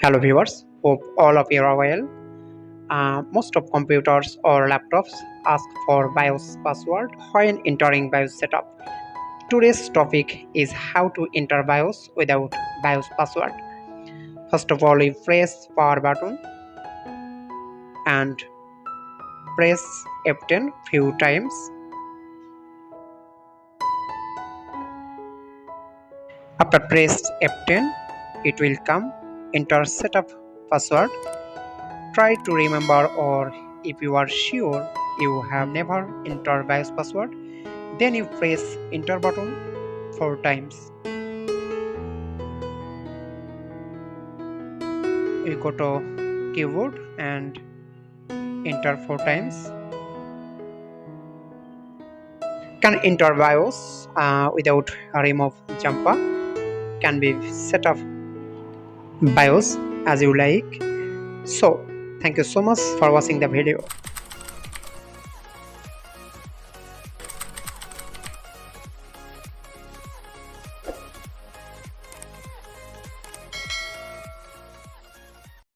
Hello viewers, hope all of you are well. Most of computers or laptops ask for BIOS password when entering BIOS setup. Today's topic is how to enter BIOS without BIOS password. First of all, you press power button and press F10 few times. After press F10, it will come enter setup password. Try to remember, or if you are sure you have never entered BIOS password, then you press enter button 4 times. You go to keyboard and enter 4 times. Can enter BIOS without remove Jumpa. Can be set up BIOS as you like. So thank you so much for watching the video.